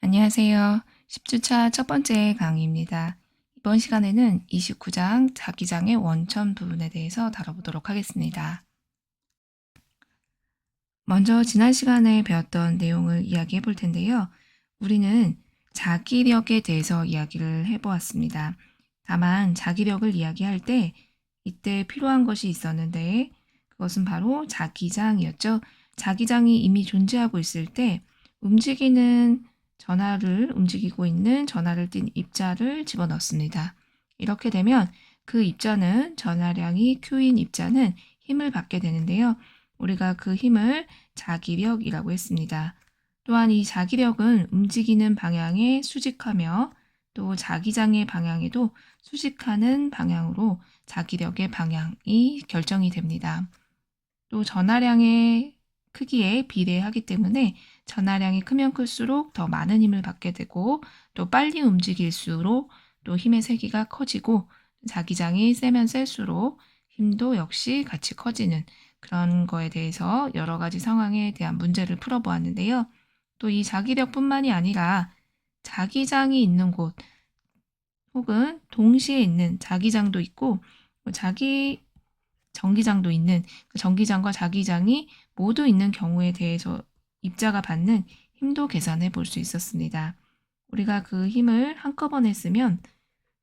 안녕하세요. 10주차 첫 번째 강의입니다. 이번 시간에는 29장 자기장의 원천 부분에 대해서 다뤄보도록 하겠습니다. 먼저 지난 시간에 배웠던 내용을 이야기해 볼 텐데요. 우리는 자기력에 대해서 이야기를 해보았습니다. 다만 자기력을 이야기할 때 이때 필요한 것이 있었는데 그것은 바로 자기장이었죠. 자기장이 이미 존재하고 있을 때 움직이고 있는 전하를 띤 입자를 집어넣습니다. 이렇게 되면 그 입자는 전하량이 Q인 입자는 힘을 받게 되는데요. 우리가 그 힘을 자기력이라고 했습니다. 또한 이 자기력은 움직이는 방향에 수직하며 또 자기장의 방향에도 수직하는 방향으로 자기력의 방향이 결정이 됩니다. 또 전하량의 크기에 비례하기 때문에 전하량이 크면 클수록 더 많은 힘을 받게 되고 또 빨리 움직일수록 또 힘의 세기가 커지고 자기장이 세면 셀수록 힘도 역시 같이 커지는 그런 거에 대해서 여러 가지 상황에 대한 문제를 풀어보았는데요. 또 이 자기력뿐만이 아니라 자기장이 있는 곳 혹은 동시에 있는 자기장도 있고 전기장도 있는 그 전기장과 자기장이 모두 있는 경우에 대해서 입자가 받는 힘도 계산해 볼 수 있었습니다. 우리가 그 힘을 한꺼번에 쓰면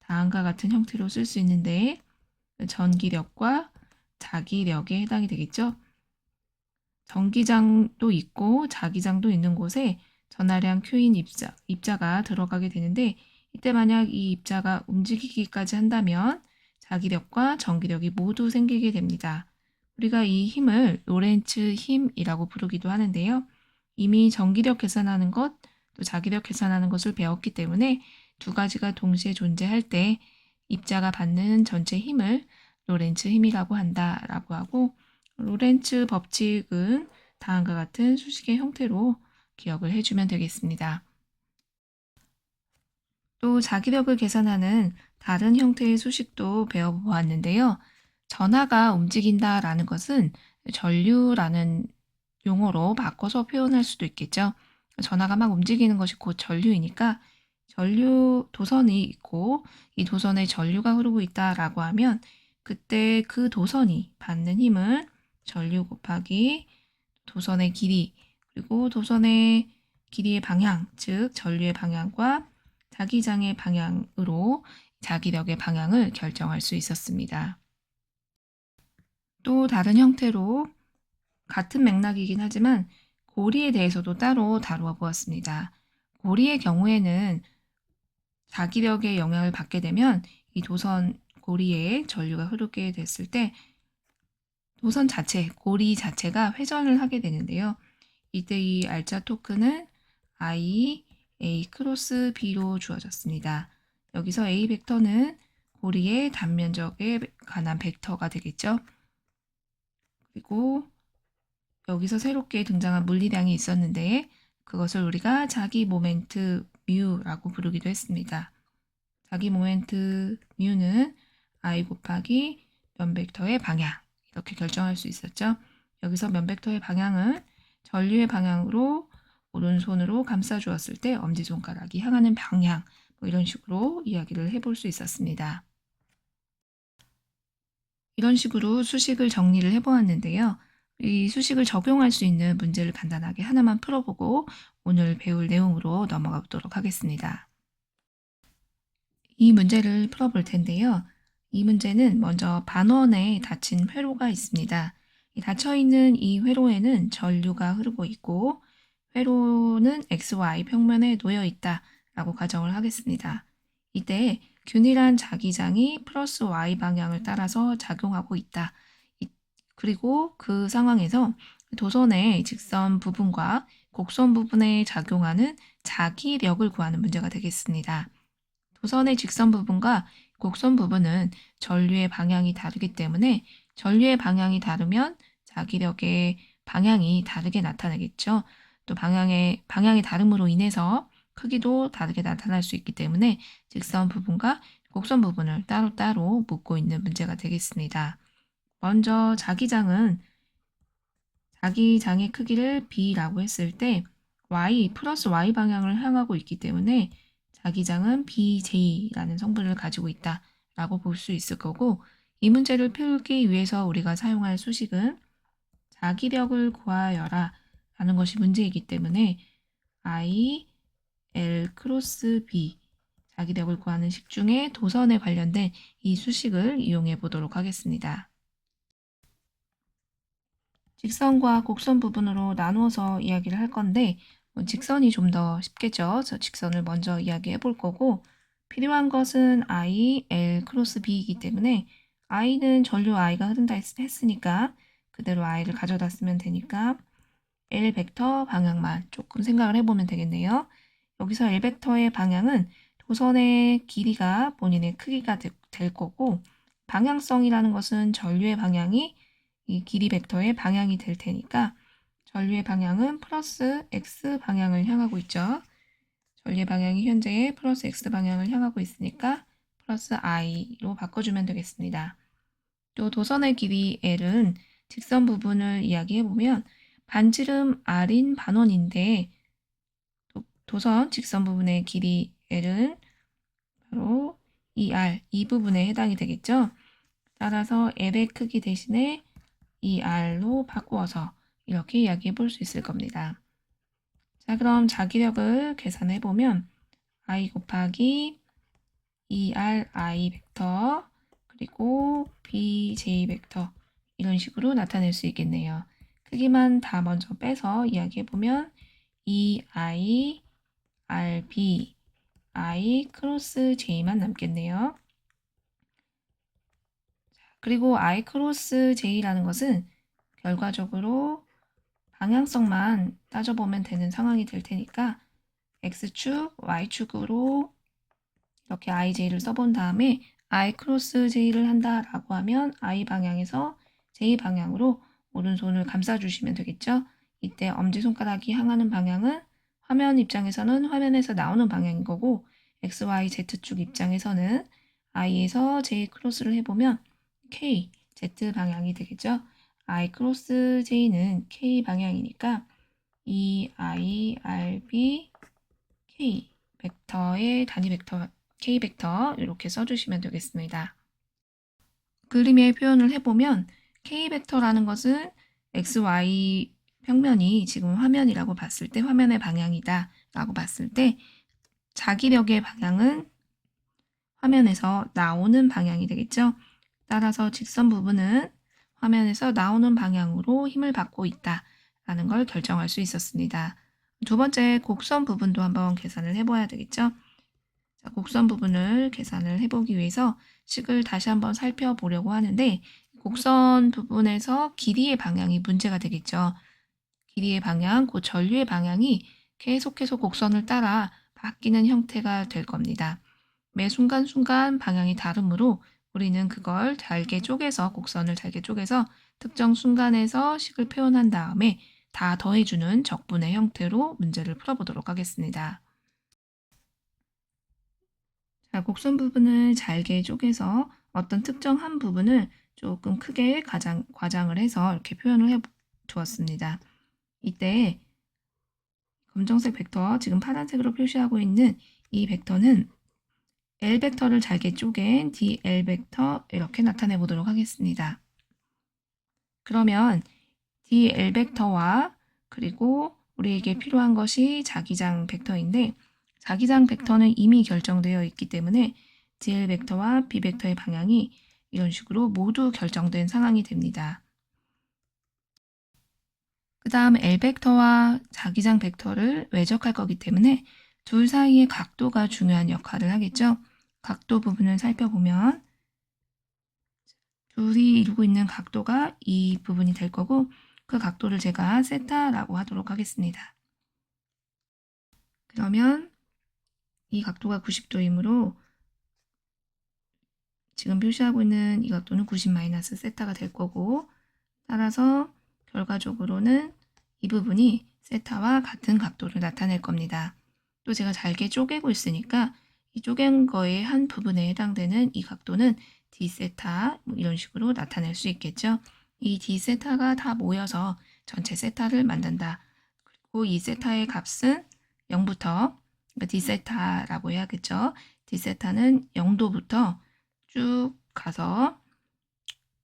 다음과 같은 형태로 쓸 수 있는데 전기력과 자기력에 해당이 되겠죠. 전기장도 있고 자기장도 있는 곳에 전하량 Q인 입자가 들어가게 되는데 이때 만약 이 입자가 움직이기까지 한다면 자기력과 전기력이 모두 생기게 됩니다. 우리가 이 힘을 로렌츠 힘이라고 부르기도 하는데요. 이미 전기력 계산하는 것, 또 자기력 계산하는 것을 배웠기 때문에 두 가지가 동시에 존재할 때 입자가 받는 전체 힘을 로렌츠 힘이라고 한다라고 하고 로렌츠 법칙은 다음과 같은 수식의 형태로 기억을 해주면 되겠습니다. 또 자기력을 계산하는 다른 형태의 수식도 배워보았는데요. 전하가 움직인다라는 것은 전류라는 용어로 바꿔서 표현할 수도 있겠죠. 전하가 막 움직이는 것이 곧 전류이니까 전류 도선이 있고 이 도선에 전류가 흐르고 있다라고 하면 그때 그 도선이 받는 힘은 전류 곱하기 도선의 길이 그리고 도선의 길이의 방향, 즉 전류의 방향과 자기장의 방향으로 자기력의 방향을 결정할 수 있었습니다. 또 다른 형태로 같은 맥락이긴 하지만 고리에 대해서도 따로 다루어 보았습니다. 고리의 경우에는 자기력의 영향을 받게 되면 이 도선 고리에 전류가 흐르게 됐을 때 도선 자체, 고리 자체가 회전을 하게 되는데요. 이때 이 알짜 토크는 I, A 크로스 B로 주어졌습니다. 여기서 A 벡터는 고리의 단면적에 관한 벡터가 되겠죠. 그리고 여기서 새롭게 등장한 물리량이 있었는데 그것을 우리가 자기 모멘트 뮤라고 부르기도 했습니다. 자기 모멘트 뮤는 I 곱하기 면 벡터의 방향 이렇게 결정할 수 있었죠. 여기서 면 벡터의 방향은 전류의 방향으로 오른손으로 감싸 주었을 때 엄지손가락이 향하는 방향 뭐 이런 식으로 이야기를 해볼 수 있었습니다. 이런 식으로 수식을 정리를 해보았는데요. 이 수식을 적용할 수 있는 문제를 간단하게 하나만 풀어보고 오늘 배울 내용으로 넘어가 보도록 하겠습니다. 이 문제를 풀어볼 텐데요. 이 문제는 먼저 반원에 닫힌 회로가 있습니다. 닫혀있는 이 회로에는 전류가 흐르고 있고 회로는 XY 평면에 놓여 있다라고 가정을 하겠습니다. 이때 균일한 자기장이 플러스 Y 방향을 따라서 작용하고 있다. 그리고 그 상황에서 도선의 직선 부분과 곡선 부분에 작용하는 자기력을 구하는 문제가 되겠습니다. 도선의 직선 부분과 곡선 부분은 전류의 방향이 다르기 때문에 전류의 방향이 다르면 자기력의 방향이 다르게 나타나겠죠. 또 방향의 다름으로 인해서 크기도 다르게 나타날 수 있기 때문에 직선 부분과 곡선 부분을 따로따로 묻고 있는 문제가 되겠습니다. 먼저 자기장의 크기를 B라고 했을 때 y 플러스 y 방향을 향하고 있기 때문에 자기장은 BJ라는 성분을 가지고 있다라고 볼 수 있을 거고, 이 문제를 풀기 위해서 우리가 사용할 수식은 자기력을 구하여라 라는 것이 문제이기 때문에 I, L 크로스 B, 자기력을 구하는 식 중에 도선에 관련된 이 수식을 이용해 보도록 하겠습니다. 직선과 곡선 부분으로 나누어서 이야기를 할 건데, 직선이 좀 더 쉽겠죠. 그래서 직선을 먼저 이야기해 볼 거고, 필요한 것은 I, L 크로스 B이기 때문에 I는 전류 I가 흐른다 했으니까 그대로 I를 가져다 쓰면 되니까 L 벡터 방향만 조금 생각을 해보면 되겠네요. 여기서 L 벡터의 방향은 도선의 길이가 본인의 크기가 될 거고, 방향성이라는 것은 전류의 방향이 이 길이 벡터의 방향이 될 테니까 전류의 방향은 플러스 x 방향을 향하고 있죠. 전류의 방향이 현재 플러스 x 방향을 향하고 있으니까 플러스 i로 바꿔주면 되겠습니다. 또 도선의 길이 l은 직선 부분을 이야기해보면 반지름 r인 반원인데, 도선 직선 부분의 길이 l은 바로 이 부분에 해당이 되겠죠. 따라서 L의 크기 대신에 R로 바꾸어서 이렇게 이야기해 볼 수 있을 겁니다. 자, 그럼 자기력을 계산해 보면 I 곱하기 I 벡터 그리고 BJ 벡터 이런 식으로 나타낼 수 있겠네요. 크기만 다 먼저 빼서 이야기해 보면 I, RB, I 크로스 J만 남겠네요. 그리고 I 크로스 J라는 것은 결과적으로 방향성만 따져보면 되는 상황이 될 테니까 X축, Y축으로 이렇게 IJ를 써본 다음에 I 크로스 J를 한다라고 하면 I 방향에서 J 방향으로 오른손을 감싸주시면 되겠죠. 이때 엄지손가락이 향하는 방향은 화면 입장에서는 화면에서 나오는 방향인 거고, XY, Z축 입장에서는 I에서 J 크로스를 해보면 K, Z 방향이 되겠죠. I 크로스 J는 K 방향이니까 I, RB, K 벡터의 단위 벡터 K 벡터 이렇게 써주시면 되겠습니다. 그림의 표현을 해보면 K 벡터라는 것은 XY 평면이 지금 화면이라고 봤을 때 화면의 방향이다 라고 봤을 때 자기력의 방향은 화면에서 나오는 방향이 되겠죠. 따라서 직선 부분은 화면에서 나오는 방향으로 힘을 받고 있다라는 걸 결정할 수 있었습니다. 두 번째 곡선 부분도 한번 계산을 해봐야 되겠죠. 자, 곡선 부분을 계산을 해보기 위해서 식을 다시 한번 살펴보려고 하는데, 곡선 부분에서 길이의 방향이 문제가 되겠죠. 길이의 방향, 그 전류의 방향이 계속해서 곡선을 따라 바뀌는 형태가 될 겁니다. 매 순간순간 방향이 다르므로 우리는 그걸 잘게 쪼개서, 곡선을 잘게 쪼개서 특정 순간에서 식을 표현한 다음에 다 더해주는 적분의 형태로 문제를 풀어보도록 하겠습니다. 자, 곡선 부분을 잘게 쪼개서 어떤 특정 한 부분을 조금 크게 과장을 해서 이렇게 표현을 해 두었습니다. 이때 검정색 벡터, 지금 파란색으로 표시하고 있는 이 벡터는 L 벡터를 잘게 쪼갠 DL 벡터 이렇게 나타내 보도록 하겠습니다. 그러면 DL 벡터와 그리고 우리에게 필요한 것이 자기장 벡터인데, 자기장 벡터는 이미 결정되어 있기 때문에 DL 벡터와 B 벡터의 방향이 이런 식으로 모두 결정된 상황이 됩니다. 그 다음 L 벡터와 자기장 벡터를 외적할 거기 때문에 둘 사이의 각도가 중요한 역할을 하겠죠. 각도 부분을 살펴보면 둘이 이루고 있는 각도가 이 부분이 될 거고, 그 각도를 제가 세타라고 하도록 하겠습니다. 그러면 이 각도가 90도이므로 지금 표시하고 있는 이 각도는 90 세타가 될 거고, 따라서 결과적으로는 이 부분이 세타와 같은 각도를 나타낼 겁니다. 또 제가 잘게 쪼개고 있으니까 이 쪼갠 거의 한 부분에 해당되는 이 각도는 D세타 이런 식으로 나타낼 수 있겠죠. 이 D세타가 다 모여서 전체 세타를 만든다. 그 2세타의 값은 0부터, 그러니까 d세타라고 해야겠죠. d세타는 0도부터 쭉 가서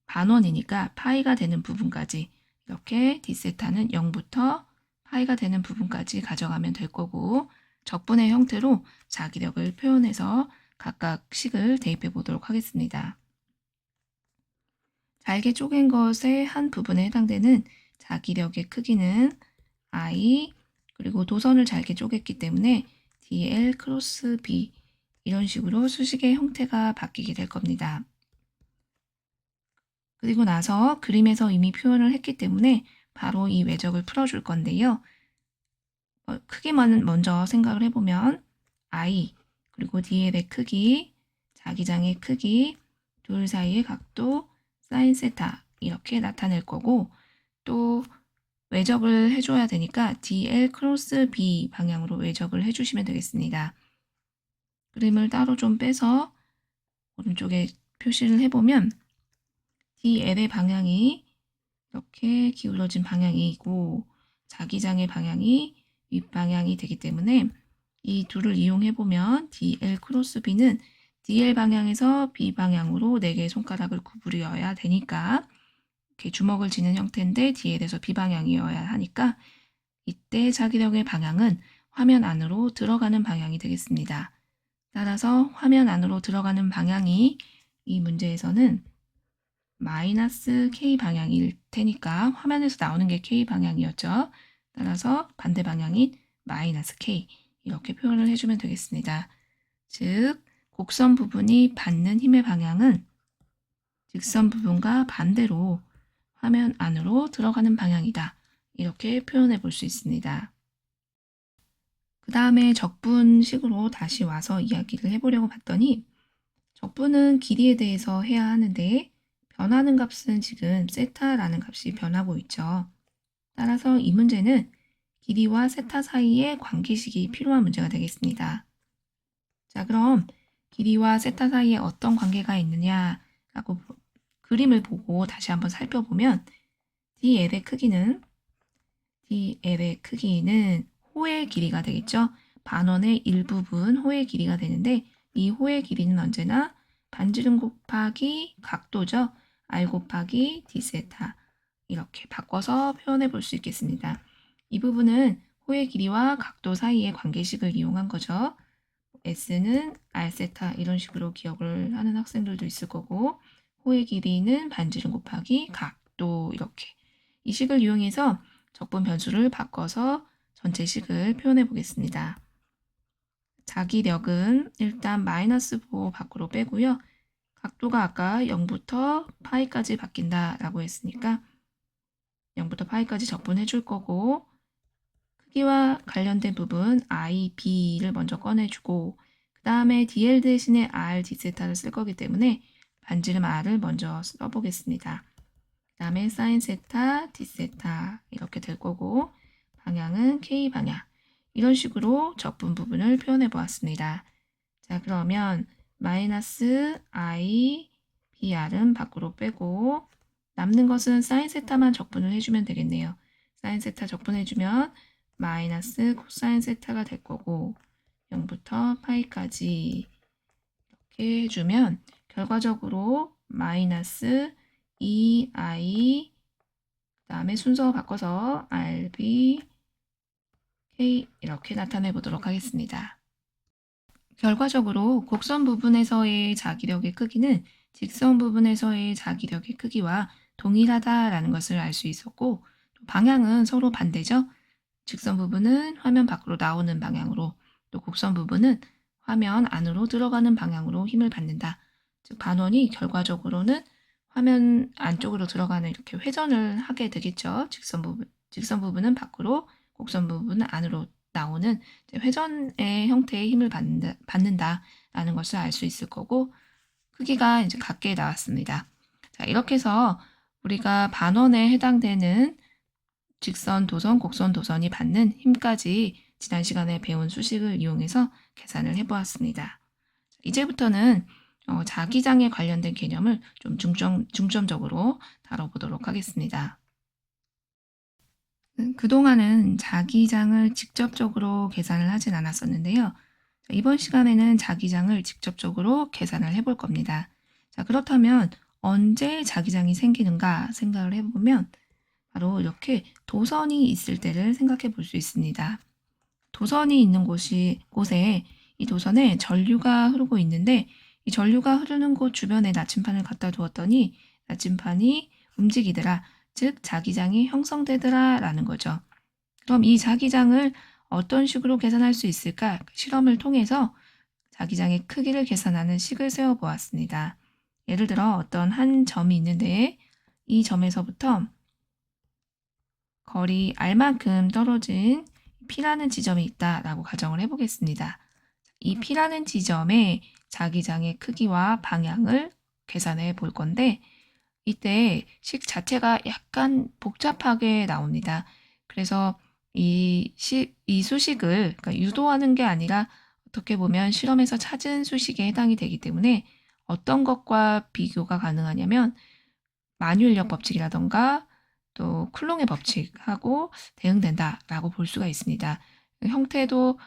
반원이니까 파이가 되는 부분까지 이렇게 d세타는 0부터 파이가 되는 부분까지 가져가면 될 거고, 적분의 형태로 자기력을 표현해서 각각 식을 대입해 보도록 하겠습니다. 잘게 쪼갠 것의 한 부분에 해당되는 자기력의 크기는 I, 그리고 도선을 잘게 쪼갰기 때문에 DL 크로스 B, 이런 식으로 수식의 형태가 바뀌게 될 겁니다. 그리고 나서 그림에서 이미 표현을 했기 때문에 바로 이 외적을 풀어줄 건데요. 크기만 먼저 생각을 해보면 I, 그리고 DL의 크기, 자기장의 크기, 둘 사이의 각도, 사인 세타 이렇게 나타낼 거고, 또 외적을 해줘야 되니까 DL 크로스 B 방향으로 외적을 해주시면 되겠습니다. 그림을 따로 좀 빼서 오른쪽에 표시를 해보면 DL의 방향이 이렇게 기울어진 방향이고 자기장의 방향이 윗방향이 되기 때문에 이 둘을 이용해보면 DL 크로스 B는 DL 방향에서 B 방향으로 4개의 손가락을 구부려야 되니까 이렇게 주먹을 쥐는 형태인데 DL에서 B 방향이어야 하니까 이때 자기력의 방향은 화면 안으로 들어가는 방향이 되겠습니다. 따라서 화면 안으로 들어가는 방향이 이 문제에서는 마이너스 K 방향일 테니까 화면에서 나오는 게 K 방향이었죠. 따라서 반대 방향인 마이너스 K 이렇게 표현을 해주면 되겠습니다. 즉 곡선 부분이 받는 힘의 방향은 직선 부분과 반대로 화면 안으로 들어가는 방향이다. 이렇게 표현해 볼 수 있습니다. 그 다음에 적분식으로 다시 와서 이야기를 해보려고 봤더니 적분은 길이에 대해서 해야 하는데 변하는 값은 지금 세타라는 값이 변하고 있죠. 따라서 이 문제는 길이와 세타 사이의 관계식이 필요한 문제가 되겠습니다. 자, 그럼 길이와 세타 사이에 어떤 관계가 있느냐라고 그림을 보고 다시 한번 살펴보면 DL의 크기는 호의 길이가 되겠죠. 반원의 일부분 호의 길이가 되는데 이 호의 길이는 언제나 반지름 곱하기 각도죠. R 곱하기 D세타 이렇게 바꿔서 표현해 볼 수 있겠습니다. 이 부분은 호의 길이와 각도 사이의 관계식을 이용한 거죠. S는 R세타 이런 식으로 기억을 하는 학생들도 있을 거고 호의 길이는 반지름 곱하기 각도 이렇게 이 식을 이용해서 적분 변수를 바꿔서 전체 식을 표현해 보겠습니다. 자기력은 일단 마이너스 보 밖으로 빼고요. 각도가 아까 0부터 파이까지 바뀐다라고 했으니까 0부터 파이까지 적분해 줄 거고 크기와 관련된 부분 I, B를 먼저 꺼내주고 그 다음에 DL 대신에 R, D세타를 쓸 거기 때문에 반지름 R을 먼저 써보겠습니다. 그 다음에 사인 세타, D세타 이렇게 될 거고 방향은 K 방향 이런 식으로 적분 부분을 표현해 보았습니다. 자, 그러면 마이너스 I, BR은 밖으로 빼고 남는 것은 사인 세타만 적분을 해주면 되겠네요. 사인 세타 적분해주면 마이너스 코사인 세타가 될 거고 0부터 파이까지 이렇게 해주면 결과적으로 마이너스 2i 그 다음에 순서 바꿔서 RB, K 이렇게 나타내 보도록 하겠습니다. 결과적으로 곡선 부분에서의 자기력의 크기는 직선 부분에서의 자기력의 크기와 동일하다라는 것을 알 수 있었고 방향은 서로 반대죠. 직선 부분은 화면 밖으로 나오는 방향으로 또 곡선 부분은 화면 안으로 들어가는 방향으로 힘을 받는다. 즉 반원이 결과적으로는 화면 안쪽으로 들어가는 이렇게 회전을 하게 되겠죠. 직선 부분은 밖으로, 곡선 부분은 안으로 나오는 회전의 형태의 힘을 받는다라는 것을 알 수 있을 거고 크기가 이제 같게 나왔습니다. 자, 이렇게 해서 우리가 반원에 해당되는 직선, 도선, 곡선, 도선이 받는 힘까지 지난 시간에 배운 수식을 이용해서 계산을 해보았습니다. 이제부터는 자기장에 관련된 개념을 좀 중점적으로 다뤄보도록 하겠습니다. 그동안은 자기장을 직접적으로 계산을 하진 않았었는데요. 이번 시간에는 자기장을 직접적으로 계산을 해볼 겁니다. 자, 그렇다면 언제 자기장이 생기는가 생각을 해보면 바로 이렇게 도선이 있을 때를 생각해 볼 수 있습니다. 도선이 있는 곳에 이 도선에 전류가 흐르고 있는데 이 전류가 흐르는 곳 주변에 나침판을 갖다 두었더니 나침판이 움직이더라. 즉 자기장이 형성되더라 라는 거죠. 그럼 이 자기장을 어떤 식으로 계산할 수 있을까? 실험을 통해서 자기장의 크기를 계산하는 식을 세워보았습니다. 예를 들어 어떤 한 점이 있는데 이 점에서부터 거리 R만큼 떨어진 P라는 지점이 있다라고 가정을 해보겠습니다. 이 P라는 지점의 자기장의 크기와 방향을 계산해 볼 건데 이때 식 자체가 약간 복잡하게 나옵니다. 그래서 이 수식을 그러니까 유도하는 게 아니라 어떻게 보면 실험에서 찾은 수식에 해당이 되기 때문에 어떤 것과 비교가 가능하냐면 만유인력 법칙이라던가 또 쿨롱의 법칙하고 대응된다라고 볼 수가 있습니다. 형태도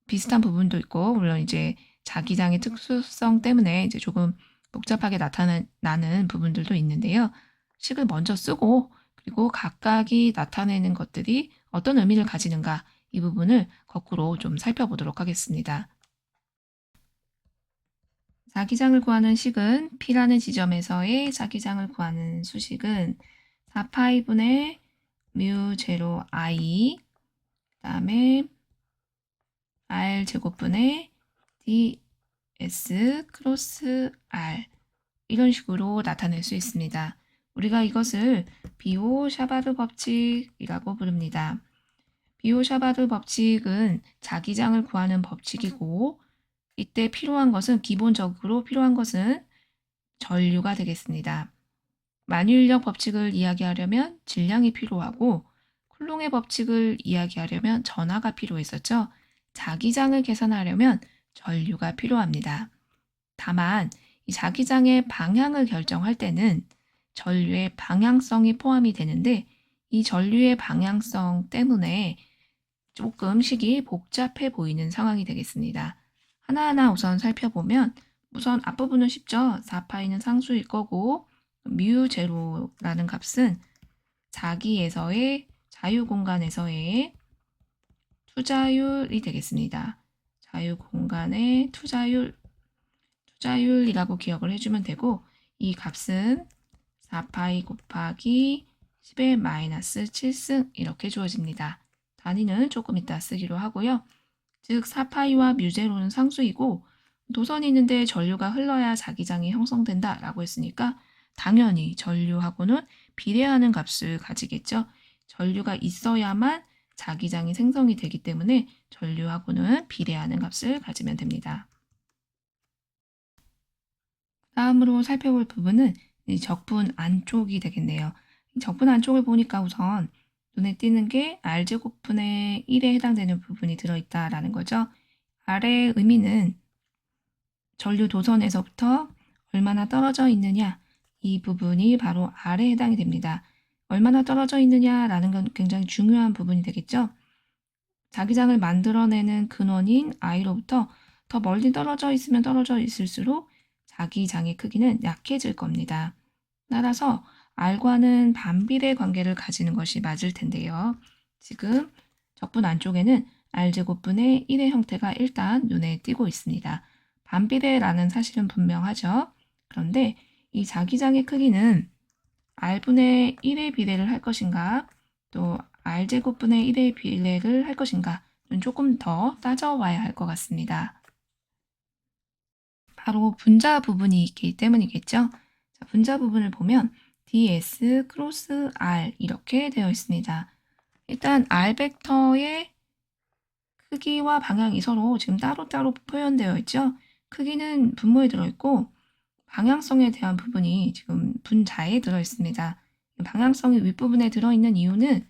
비슷한 부분도 있고 물론 이제 자기장의 특수성 때문에 이제 조금 복잡하게 나타나는 부분들도 있는데요. 식을 먼저 쓰고 그리고 각각이 나타내는 것들이 어떤 의미를 가지는가 이 부분을 거꾸로 좀 살펴보도록 하겠습니다. 자기장을 구하는 식은 P라는 지점에서의 자기장을 구하는 수식은 4파이분의 뮤 제로 I 그다음에 R 제곱분의 ds 크로스 R 이런 식으로 나타낼 수 있습니다. 우리가 이것을 비오-샤바르 법칙이라고 부릅니다. 비오-샤바르 법칙은 자기장을 구하는 법칙이고 이때 기본적으로 필요한 것은 전류가 되겠습니다. 만유인력 법칙을 이야기하려면 질량이 필요하고 쿨롱의 법칙을 이야기하려면 전하가 필요했었죠. 자기장을 계산하려면 전류가 필요합니다. 다만 이 자기장의 방향을 결정할 때는 전류의 방향성이 포함이 되는데 이 전류의 방향성 때문에 조금 식이 복잡해 보이는 상황이 되겠습니다. 하나하나 우선 살펴보면 우선 앞부분은 쉽죠. 4파이는 상수일 거고 뮤 제로라는 값은 자기에서의 자유공간에서의 투자율이 되겠습니다. 자유공간의 투자율이라고 기억을 해주면 되고 이 값은 4파이 곱하기 10의 마이너스 7승 이렇게 주어집니다. 단위는 조금 이따 쓰기로 하고요. 즉 4파이와 뮤제로는 상수이고 도선이 있는데 전류가 흘러야 자기장이 형성된다 라고 했으니까 당연히 전류하고는 비례하는 값을 가지겠죠. 전류가 있어야만 자기장이 생성이 되기 때문에 전류하고는 비례하는 값을 가지면 됩니다. 다음으로 살펴볼 부분은 적분 안쪽이 되겠네요. 적분 안쪽을 보니까 우선 눈에 띄는 게 R제곱분의 1에 해당되는 부분이 들어있다라는 거죠. R의 의미는 전류 도선에서부터 얼마나 떨어져 있느냐 이 부분이 바로 R에 해당이 됩니다. 얼마나 떨어져 있느냐라는 건 굉장히 중요한 부분이 되겠죠. 자기장을 만들어내는 근원인 I로부터 더 멀리 떨어져 있으면 떨어져 있을수록 자기장의 크기는 약해질 겁니다. 따라서 R과는 반비례 관계를 가지는 것이 맞을 텐데요. 지금 적분 안쪽에는 R제곱분의 1의 형태가 일단 눈에 띄고 있습니다. 반비례라는 사실은 분명하죠. 그런데 이 자기장의 크기는 R분의 1의 비례를 할 것인가 또 R제곱분의 1의 비례를 할 것인가는 조금 더 따져와야 할 것 같습니다. 바로 분자 부분이 있기 때문이겠죠. 자, 분자 부분을 보면 ds 크로스 r 이렇게 되어 있습니다. 일단 r 벡터의 크기와 방향이 서로 지금 따로따로 표현되어 있죠. 크기는 분모에 들어있고 방향성에 대한 부분이 지금 분자에 들어있습니다. 방향성이 윗부분에 들어있는 이유는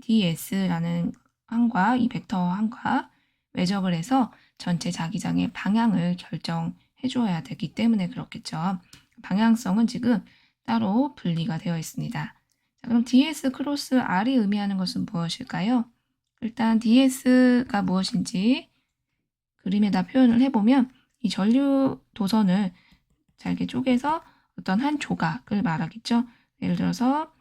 ds라는 항과 이 벡터 항과 외적을 해서 전체 자기장의 방향을 결정해 주어야 되기 때문에 그렇겠죠. 방향성은 지금 따로 분리가 되어 있습니다. 그럼 ds 크로스 r이 의미하는 것은 무엇일까요? 일단 ds가 무엇인지 그림에다 표현을 해보면 이 전류 도선을 잘게 쪼개서 어떤 한 조각을 말하겠죠. 예를 들어서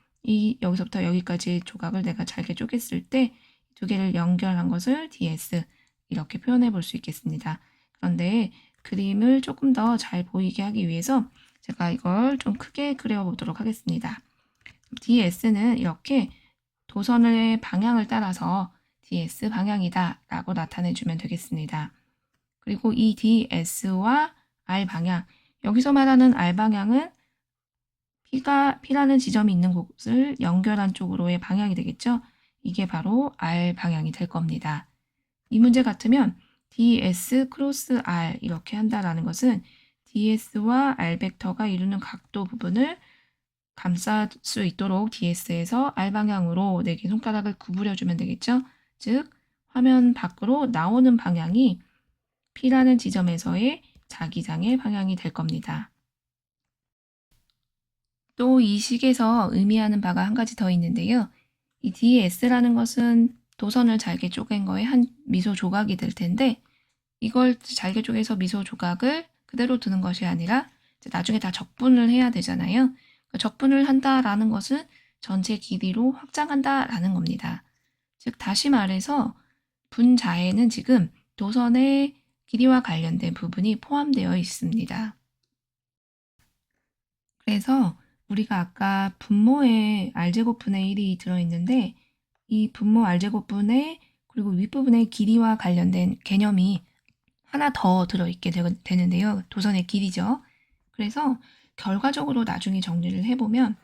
여기서부터 여기까지 조각을 내가 잘게 쪼갰을 때 두 개를 연결한 것을 ds 이렇게 표현해 볼 수 있겠습니다. 그런데 그림을 조금 더 잘 보이게 하기 위해서 제가 이걸 좀 크게 그려보도록 하겠습니다. ds는 이렇게 도선의 방향을 따라서 ds 방향이다 라고 나타내주면 되겠습니다. 그리고 이 ds와 r 방향, 여기서 말하는 r 방향은 P라는 지점이 있는 곳을 연결한 쪽으로의 방향이 되겠죠. 이게 바로 r 방향이 될 겁니다. 이 문제 같으면 ds 크로스 r 이렇게 한다라는 것은 ds와 r 벡터가 이루는 각도 부분을 감쌀 수 있도록 ds에서 r 방향으로 4개 손가락을 구부려주면 되겠죠. 즉 화면 밖으로 나오는 방향이 P라는 지점에서의 자기장의 방향이 될 겁니다. 또 이 식에서 의미하는 바가 한 가지 더 있는데요. 이 ds라는 것은 도선을 잘게 쪼갠 거의 한 미소 조각이 될 텐데 이걸 잘게 쪼개서 미소 조각을 그대로 두는 것이 아니라 나중에 다 적분을 해야 되잖아요. 적분을 한다라는 것은 전체 길이로 확장한다라는 겁니다. 즉 다시 말해서 분자에는 지금 도선의 길이와 관련된 부분이 포함되어 있습니다. 그래서 우리가 아까 분모에 r제곱분의 1이 들어있는데 이 분모 r제곱분의 그리고 윗부분의 길이와 관련된 개념이 하나 더 들어있게 되는데요. 도선의 길이죠. 그래서 결과적으로 나중에 정리를 해보면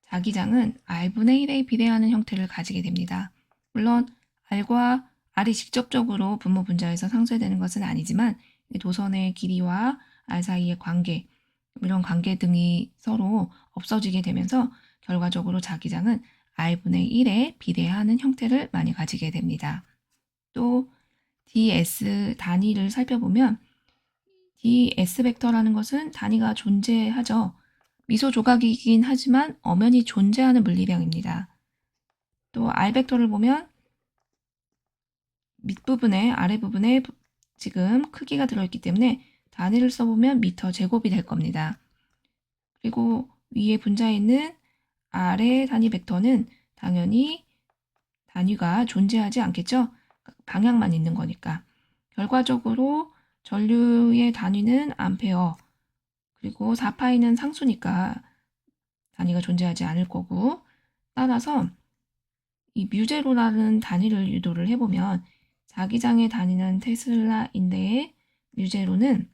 자기장은 r분의 1에 비례하는 형태를 가지게 됩니다. 물론 r과 r이 직접적으로 분모 분자에서 상쇄되는 것은 아니지만 도선의 길이와 r 사이의 관계, 이런 관계 등이 서로 없어지게 되면서 결과적으로 자기장은 r분의 1에 비례하는 형태를 많이 가지게 됩니다. 또 ds 단위를 살펴보면 ds 벡터라는 것은 단위가 존재하죠. 미소 조각이긴 하지만 엄연히 존재하는 물리량입니다. 또 r 벡터를 보면 밑부분에 아래부분에 지금 크기가 들어있기 때문에 단위를 써보면 미터 제곱이 될 겁니다. 그리고 위에 분자에 있는 r의 단위 벡터는 당연히 단위가 존재하지 않겠죠. 방향만 있는 거니까. 결과적으로 전류의 단위는 암페어, 그리고 4파이는 상수니까 단위가 존재하지 않을 거고, 따라서 이 뮤제로라는 단위를 유도를 해보면 자기장의 단위는 테슬라인데 뮤제로는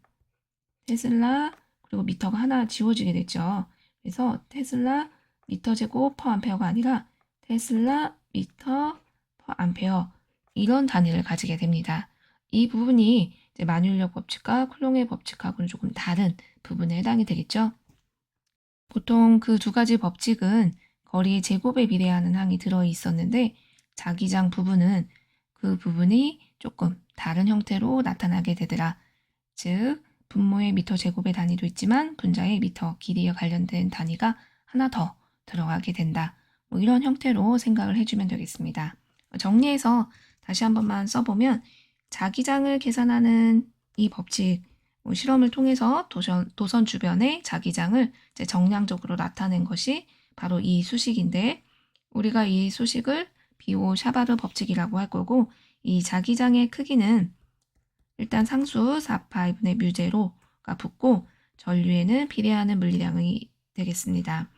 테슬라 그리고 미터가 하나 지워지게 됐죠. 그래서 테슬라 미터 제곱 퍼 암페어가 아니라 테슬라 미터 퍼 암페어 이런 단위를 가지게 됩니다. 이 부분이 이제 만유인력 법칙과 쿨롱의 법칙하고는 조금 다른 부분에 해당이 되겠죠. 보통 그 두 가지 법칙은 거리의 제곱에 비례하는 항이 들어 있었는데 자기장 부분은 그 부분이 조금 다른 형태로 나타나게 되더라. 즉 분모의 미터 제곱의 단위도 있지만 분자의 미터 길이에 관련된 단위가 하나 더 들어가게 된다. 뭐 이런 형태로 생각을 해주면 되겠습니다. 정리해서 다시 한 번만 써보면 자기장을 계산하는 이 법칙, 실험을 통해서 도선 주변의 자기장을 이제 정량적으로 나타낸 것이 바로 이 수식인데 우리가 이 수식을 비오 샤바르 법칙이라고 할 거고 이 자기장의 크기는 일단 상수 4파이분의 뮤제로가 붙고 전류에는 비례하는 물리량이 되겠습니다.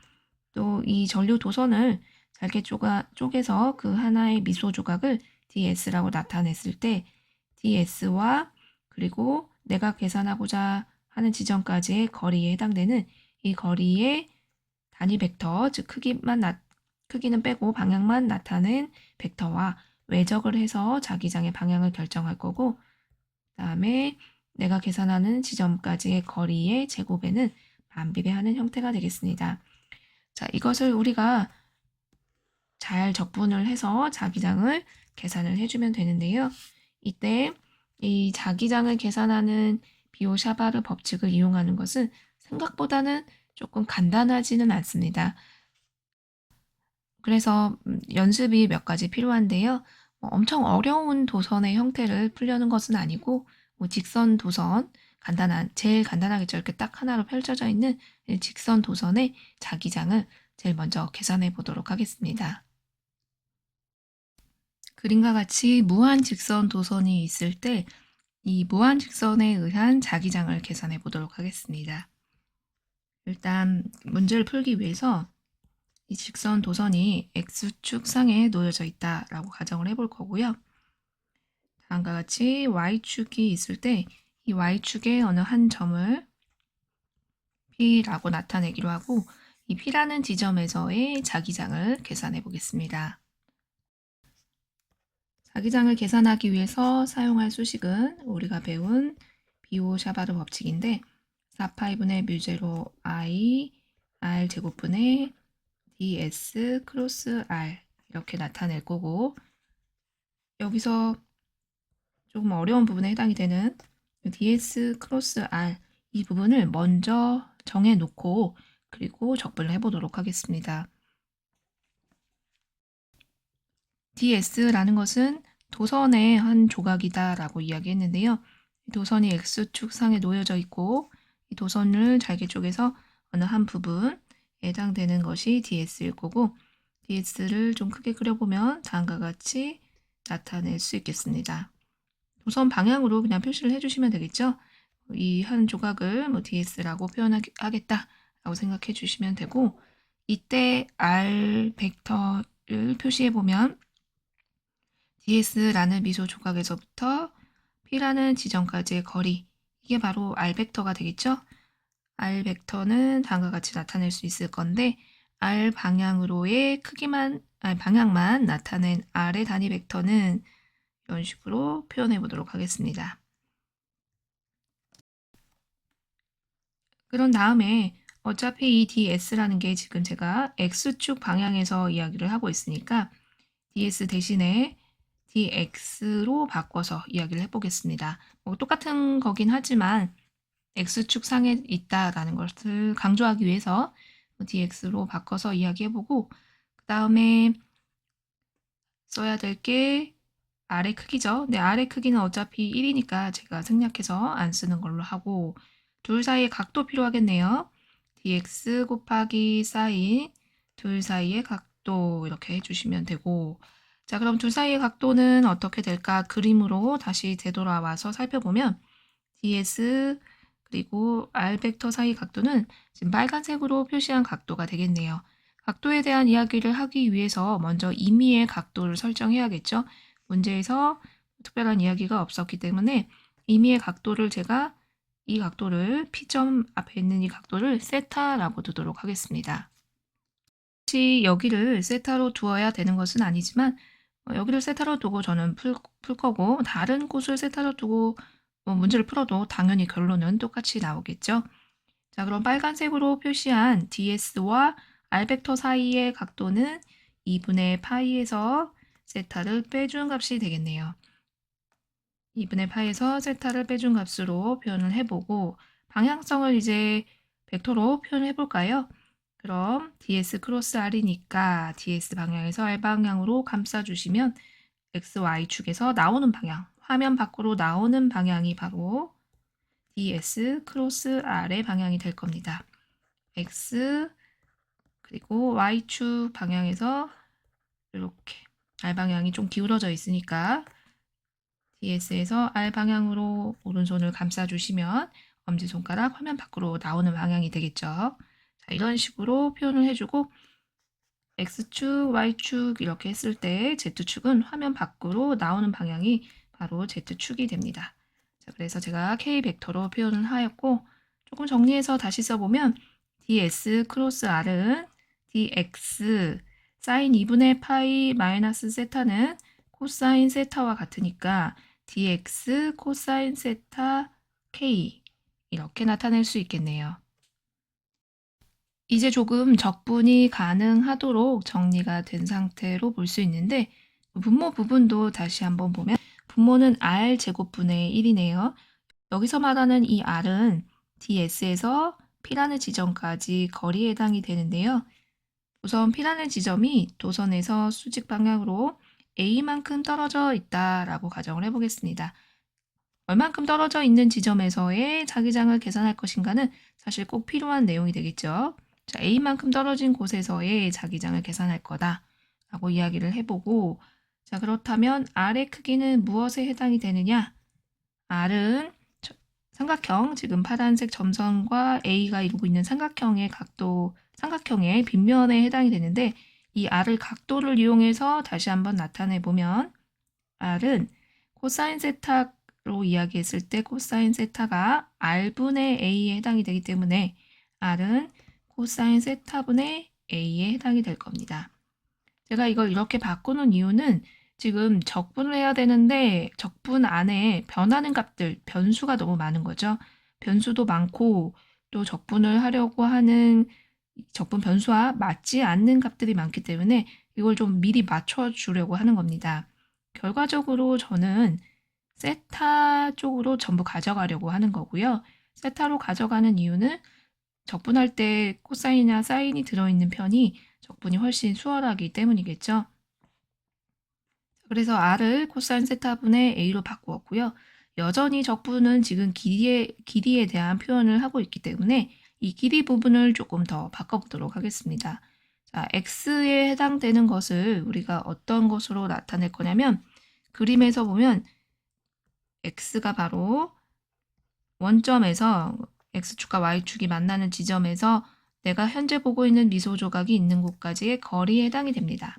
또 이 전류 도선을 잘게 쪼개서 그 하나의 미소 조각을 ds라고 나타냈을 때 ds와 그리고 내가 계산하고자 하는 지점까지의 거리에 해당되는 이 거리의 단위 벡터, 즉 크기는 빼고 방향만 나타낸 벡터와 외적을 해서 자기장의 방향을 결정할 거고 그다음에 내가 계산하는 지점까지의 거리의 제곱에는 반비례하는 형태가 되겠습니다. 자, 이것을 우리가 잘 적분을 해서 자기장을 계산을 해주면 되는데요. 이때 이 자기장을 계산하는 비오 샤바르 법칙을 이용하는 것은 생각보다는 조금 간단하지는 않습니다. 그래서 연습이 몇 가지 필요한데요. 엄청 어려운 도선의 형태를 풀려는 것은 아니고 직선 도선 제일 간단하겠죠. 이렇게 딱 하나로 펼쳐져 있는 이 직선 도선의 자기장을 제일 먼저 계산해 보도록 하겠습니다. 그림과 같이 무한 직선 도선이 있을 때 이 무한 직선에 의한 자기장을 계산해 보도록 하겠습니다. 일단 문제를 풀기 위해서 이 직선 도선이 x축 상에 놓여져 있다라고 가정을 해볼 거고요. 다음과 같이 y축이 있을 때 이 y축의 어느 한 점을 P라고 나타내기로 하고 이 P라는 지점에서의 자기장을 계산해 보겠습니다. 자기장을 계산하기 위해서 사용할 수식은 우리가 배운 비오-샤바르 법칙인데 4파이분의 뮤제로 I R 제곱분의 ds 크로스 r 이렇게 나타낼 거고 여기서 조금 어려운 부분에 해당이 되는 ds 크로스 r 이 부분을 먼저 정해놓고 그리고 적분을 해보도록 하겠습니다. ds라는 것은 도선의 한 조각이다라고 이야기했는데요. 도선이 x축 상에 놓여져 있고 이 도선을 잘게 쪼개서 어느 한 부분에 해당되는 것이 ds일 거고 ds를 좀 크게 그려보면 다음과 같이 나타낼 수 있겠습니다. 도선 방향으로 그냥 표시를 해주시면 되겠죠. 이 한 조각을 ds라고 표현하겠다라고 생각해 주시면 되고 이때 r 벡터를 표시해 보면 ds라는 미소 조각에서부터 p라는 지점까지의 거리 이게 바로 r 벡터가 되겠죠. r 벡터는 다음과 같이 나타낼 수 있을 건데 r 방향으로의 방향만 나타낸 r의 단위 벡터는 이런 식으로 표현해 보도록 하겠습니다. 그런 다음에 어차피 이 ds라는 게 지금 제가 x축 방향에서 이야기를 하고 있으니까 ds 대신에 dx로 바꿔서 이야기를 해보겠습니다. 똑같은 거긴 하지만 x축 상에 있다라는 것을 강조하기 위해서 dx로 바꿔서 이야기해보고 그 다음에 써야 될 게 R의 크기죠. 근데 R의 크기는 어차피 1이니까 제가 생략해서 안 쓰는 걸로 하고 둘 사이의 각도 필요하겠네요. dx 곱하기 사인 둘 사이의 각도 이렇게 해주시면 되고 자 그럼 둘 사이의 각도는 어떻게 될까? 그림으로 다시 되돌아와서 살펴보면 ds 그리고 r 벡터 사이 각도는 지금 빨간색으로 표시한 각도가 되겠네요. 각도에 대한 이야기를 하기 위해서 먼저 임의의 각도를 설정해야겠죠. 문제에서 특별한 이야기가 없었기 때문에 임의의 각도를 제가 이 각도를 P점 앞에 있는 이 각도를 세타라고 두도록 하겠습니다. 혹시 여기를 세타로 두어야 되는 것은 아니지만 여기를 세타로 두고 저는 풀 거고 다른 곳을 세타로 두고 문제를 풀어도 당연히 결론은 똑같이 나오겠죠. 자, 그럼 빨간색으로 표시한 ds와 r 벡터 사이의 각도는 2분의 파이에서 세타를 빼준 값이 되겠네요. 2분의 파이에서 세타를 빼준 값으로 표현을 해보고 방향성을 이제 벡터로 표현해 볼까요? 그럼 ds 크로스 r이니까 ds 방향에서 r 방향으로 감싸주시면 x, y축에서 나오는 방향, 화면 밖으로 나오는 방향이 바로 ds 크로스 r의 방향이 될 겁니다. x 그리고 y축 방향에서 이렇게 r 방향이 좀 기울어져 있으니까 ds에서 r 방향으로 오른손을 감싸주시면 엄지손가락 화면 밖으로 나오는 방향이 되겠죠. 자, 이런 식으로 표현을 해주고 x축, y축 이렇게 했을 때 z축은 화면 밖으로 나오는 방향이 바로 z축이 됩니다. 자, 그래서 제가 k 벡터로 표현을 하였고 조금 정리해서 다시 써보면 ds 크로스 r은 dx 사인 2분의 파이 마이너스 세타는 코사인 세타와 같으니까 dx 코사인 세타 k 이렇게 나타낼 수 있겠네요. 이제 조금 적분이 가능하도록 정리가 된 상태로 볼 수 있는데 분모 부분도 다시 한번 보면 분모는 r 제곱분의 1이네요. 여기서 말하는 이 r은 ds에서 p라는 지점까지 거리에 해당이 되는데요. 우선 P라는 지점이 도선에서 수직 방향으로 A만큼 떨어져 있다라고 가정을 해보겠습니다. 얼만큼 떨어져 있는 지점에서의 자기장을 계산할 것인가는 사실 꼭 필요한 내용이 되겠죠. 자, A만큼 떨어진 곳에서의 자기장을 계산할 거다라고 이야기를 해보고, 자, 그렇다면 R의 크기는 무엇에 해당이 되느냐? R은 삼각형, 지금 파란색 점선과 A가 이루고 있는 삼각형의 각도, 삼각형의 빗면에 해당이 되는데, 이 R을 각도를 이용해서 다시 한번 나타내 보면 R은 코사인 세타로 이야기했을 때 코사인 세타가 R분의 A에 해당이 되기 때문에 R은 코사인 세타분의 A에 해당이 될 겁니다. 제가 이걸 이렇게 바꾸는 이유는 지금 적분을 해야 되는데 적분 안에 변하는 값들, 변수가 너무 많은 거죠. 변수도 많고 또 적분을 하려고 하는 적분 변수와 맞지 않는 값들이 많기 때문에 이걸 좀 미리 맞춰주려고 하는 겁니다. 결과적으로 저는 세타 쪽으로 전부 가져가려고 하는 거고요. 세타로 가져가는 이유는 적분할 때 코사인이나 사인이 들어있는 편이 적분이 훨씬 수월하기 때문이겠죠. 그래서 R을 코사인 세타분의 A로 바꾸었고요. 여전히 적분은 지금 길이에 대한 표현을 하고 있기 때문에 이 길이 부분을 조금 더 바꿔보도록 하겠습니다. 자, X에 해당되는 것을 우리가 어떤 것으로 나타낼 거냐면 그림에서 보면 X가 바로 원점에서 X축과 Y축이 만나는 지점에서 내가 현재 보고 있는 미소 조각이 있는 곳까지의 거리에 해당이 됩니다.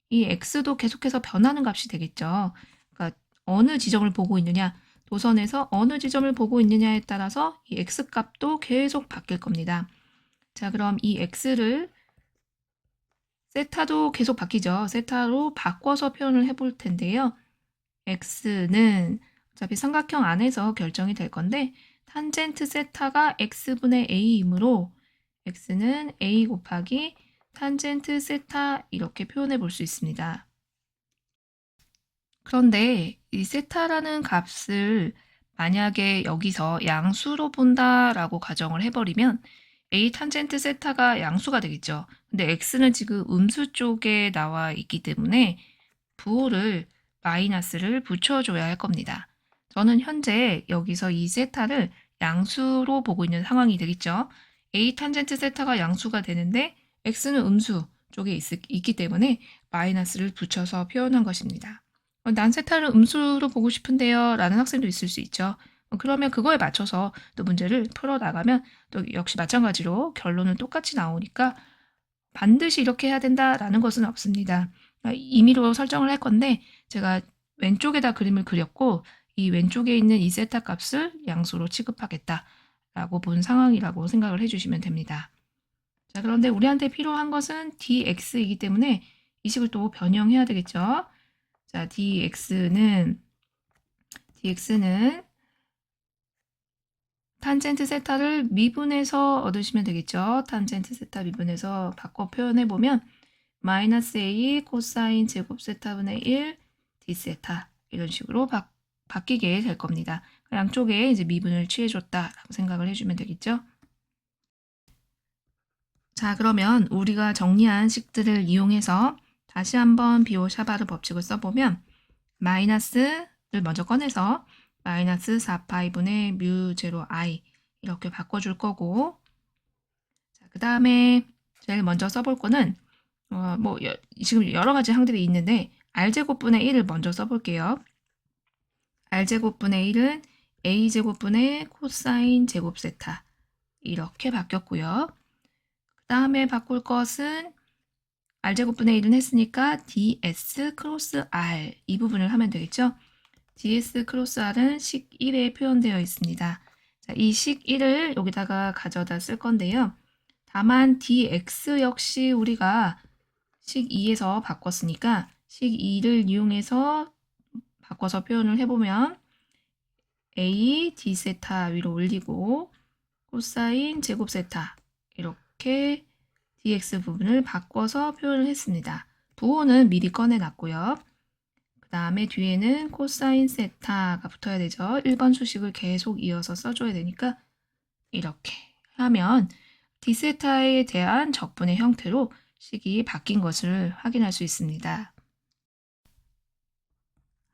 이 x도 계속해서 변하는 값이 되겠죠. 그러니까 어느 지점을 보고 있느냐, 도선에서 어느 지점을 보고 있느냐에 따라서 이 x 값도 계속 바뀔 겁니다. 자, 그럼 이 x를 세타도 계속 바뀌죠. 세타로 바꿔서 표현을 해볼 텐데요. x는 어차피 삼각형 안에서 결정이 될 건데 탄젠트 세타가 x분의 a이므로 x는 a 곱하기 탄젠트 세타 이렇게 표현해 볼 수 있습니다. 그런데 이 세타라는 값을 만약에 여기서 양수로 본다라고 가정을 해버리면 a 탄젠트 세타가 양수가 되겠죠. 근데 x는 지금 음수 쪽에 나와 있기 때문에 부호를 마이너스를 붙여줘야 할 겁니다. 저는 현재 여기서 이 세타를 양수로 보고 있는 상황이 되겠죠. a 탄젠트 세타가 양수가 되는데 x는 음수 쪽에 있기 때문에 마이너스를 붙여서 표현한 것입니다. 난 세타를 음수로 보고 싶은데요 라는 학생도 있을 수 있죠. 그러면 그거에 맞춰서 또 문제를 풀어나가면 또 역시 마찬가지로 결론은 똑같이 나오니까 반드시 이렇게 해야 된다라는 것은 없습니다. 임의로 설정을 할 건데 제가 왼쪽에다 그림을 그렸고 이 왼쪽에 있는 이 세타 값을 양수로 취급하겠다라고 본 상황이라고 생각을 해주시면 됩니다. 자, 그런데 우리한테 필요한 것은 dx이기 때문에 이 식을 또 변형해야 되겠죠. 자, dx는 탄젠트 세타를 미분해서 얻으시면 되겠죠. 탄젠트 세타 미분해서 바꿔 표현해 보면 마이너스 a 코사인 제곱 세타분의 1 d 세타 이런 식으로 바뀌게 될 겁니다. 양쪽에 이제 미분을 취해줬다라고 생각을 해주면 되겠죠. 자, 그러면 우리가 정리한 식들을 이용해서 다시 한번 비오샤바르 법칙을 써보면 마이너스를 먼저 꺼내서 마이너스 4파이분의 뮤 제로 i 이렇게 바꿔줄 거고, 그 다음에 제일 먼저 써볼 거는 지금 여러 가지 항들이 있는데 r제곱분의 1을 먼저 써볼게요. r제곱분의 1은 a제곱분의 코사인 제곱 세타 이렇게 바뀌었고요. 그 다음에 바꿀 것은 r제곱분의 1은 했으니까 ds 크로스 r 이 부분을 하면 되겠죠. ds 크로스 r은 식 1에 표현되어 있습니다. 자, 이 식 1을 여기다가 가져다 쓸 건데요. 다만 dx 역시 우리가 식 2에서 바꿨으니까 식 2를 이용해서 바꿔서 표현을 해보면 a d 세타 위로 올리고 코사인 제곱 세타 이렇게 dx 부분을 바꿔서 표현을 했습니다. 부호는 미리 꺼내놨고요. 그 다음에 뒤에는 코사인 세타가 붙어야 되죠. 1번 수식을 계속 이어서 써줘야 되니까 이렇게 하면 d세타에 대한 적분의 형태로 식이 바뀐 것을 확인할 수 있습니다.